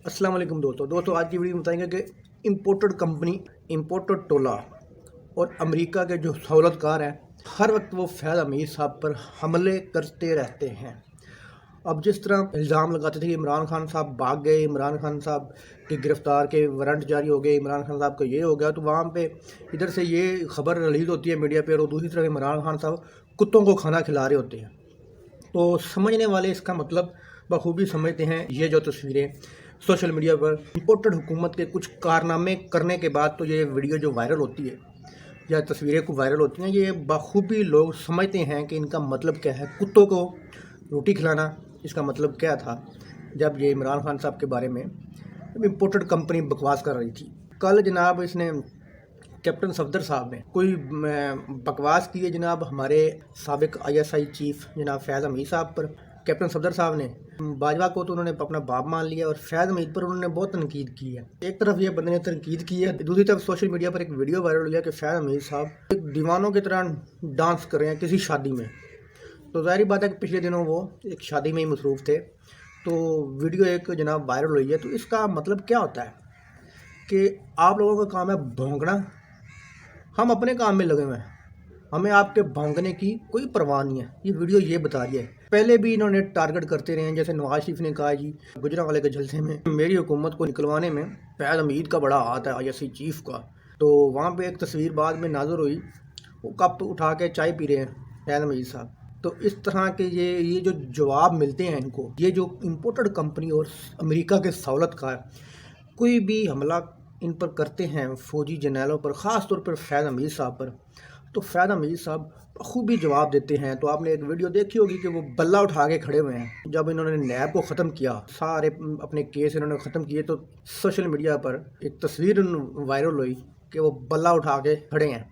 अस्सलाम वालेकुम दोस्तों आज की वीडियो में बताएंगे कि इम्पोर्टेड कंपनी, इम्पोर्टेड टोला और अमेरिका के जो सहूलतकार हैं, हर वक्त वो फैज़ हमीद साहब पर हमले करते रहते हैं। अब जिस तरह इल्ज़ाम लगाते थे कि इमरान खान साहब भाग गए, इमरान खान साहब की गिरफ़्तार के वारंट जारी हो गए, इमरान खान साहब को ये हो गया, तो वहाँ पे इधर से ये ख़बर रिलीज़ होती है मीडिया पे और दूसरी तरफ इमरान खान साहब कुत्तों को खाना खिला रहे होते हैं। तो समझने वाले इसका मतलब बखूबी समझते हैं। ये जो तस्वीरें सोशल मीडिया पर इम्पोर्टेड हुकूमत के कुछ कारनामे करने के बाद तो ये वीडियो जो वायरल होती है या तस्वीरें को वायरल होती हैं, ये बखूबी लोग समझते हैं कि इनका मतलब क्या है। कुत्तों को रोटी खिलाना इसका मतलब क्या था। जब ये इमरान खान साहब के बारे में इम्पोर्टेड कंपनी बकवास कर रही थी, कल जनाब इसने कैप्टन सफदर साहब ने कोई बकवास की है जनाब हमारे साबिक ISI चीफ जनाब फैज़ हमीद साहब पर। कैप्टन सफदर साहब ने बाजवा को तो उन्होंने अपना बाप मान लिया और फैज़ हमीद पर उन्होंने बहुत तनकीद की है। एक तरफ ये बंदे ने तनकीद की है, दूसरी तरफ सोशल मीडिया पर एक वीडियो वायरल हुई है कि फैज़ हमीद साहब एक दीवानों की तरह डांस कर रहे हैं किसी शादी में। तो ज़ाहिर बात है कि पिछले दिनों वो एक शादी में ही मसरूफ़ थे, तो वीडियो एक जनाब वायरल हुई है। तो इसका मतलब क्या होता है कि आप लोगों का काम है भौंकना, हम अपने काम में लगे हुए हैं, हमें आपके भौंकने की कोई परवाह नहीं है। ये वीडियो ये बता रही है। पहले भी इन्होंने टारगेट करते रहे हैं, जैसे नवाज शरीफ ने कहा जी गुजरांवाले के जलसे में मेरी हुकूमत को निकलवाने में फैज़ हमीद का बड़ा हाथ है ISI चीफ का। तो वहाँ पे एक तस्वीर बाद में नाज़र हुई, वो कप उठा के चाय पी रहे हैं फैज़ हमीद साहब। तो इस तरह के ये जो जवाब मिलते हैं इनको, ये जो इम्पोर्टेड कंपनी और अमेरिका के सहूलतकार कोई भी हमला इन पर करते हैं, फ़ौजी जर्नैलों पर, ख़ास तौर पर फैज़ हमीद साहब पर, तो फैज़ हमीद साहब खूबी जवाब देते हैं। तो आपने एक वीडियो देखी होगी कि वो बल्ला उठा के खड़े हुए हैं। जब इन्होंने नैब को ख़त्म किया, सारे अपने केस इन्होंने ख़त्म किए, तो सोशल मीडिया पर एक तस्वीर वायरल हुई कि वो बल्ला उठा के खड़े हैं।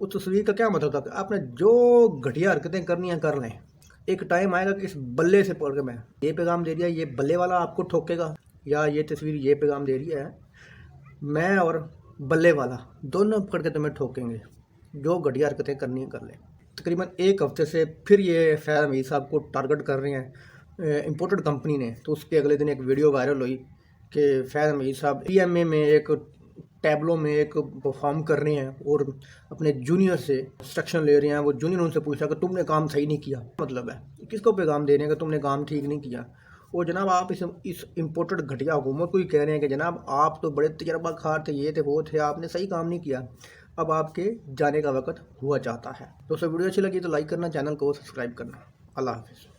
उस तस्वीर का क्या मतलब था कि आपने जो घटिया हरकतें करनी हैं कर लें, एक टाइम आएगा कि इस बल्ले से पकड़ के मैं ये पैगाम दे दिया, ये बल्ले वाला आपको ठोकेगा, या ये तस्वीर ये पैगाम दे रही है मैं और बल्ले वाला दोनों पकड़ के तुम्हें ठोकेंगे, जो घटिया हरकतें करनी है कर लें। तकरीबन एक हफ्ते से फिर ये फैज़ हमीद साहब को टारगेट कर रहे हैं इम्पोर्टेड कंपनी ने। तो उसके अगले दिन एक वीडियो वायरल हुई कि फैज़ हमीद साहब PMA में एक टैबलो में एक परफॉर्म कर रहे हैं और अपने जूनियर से इंस्ट्रक्शन ले रहे हैं। वो जूनियर उनसे पूछा कि तुमने काम सही नहीं किया, मतलब है किसको पैगाम दे रहे हैं कि तुमने काम ठीक नहीं किया। और जनाब आप इस इम्पोर्टेड घटिया हुकूमत को ही कह रहे हैं कि जनाब आप तो बड़े तजर्बाकार थे, ये थे वो थे, आपने सही काम नहीं किया, अब आपके जाने का वक्त हुआ चाहता है। तो वीडियो अच्छी लगी तो लाइक करना, चैनल को सब्सक्राइब करना। अल्लाह हाफिज़।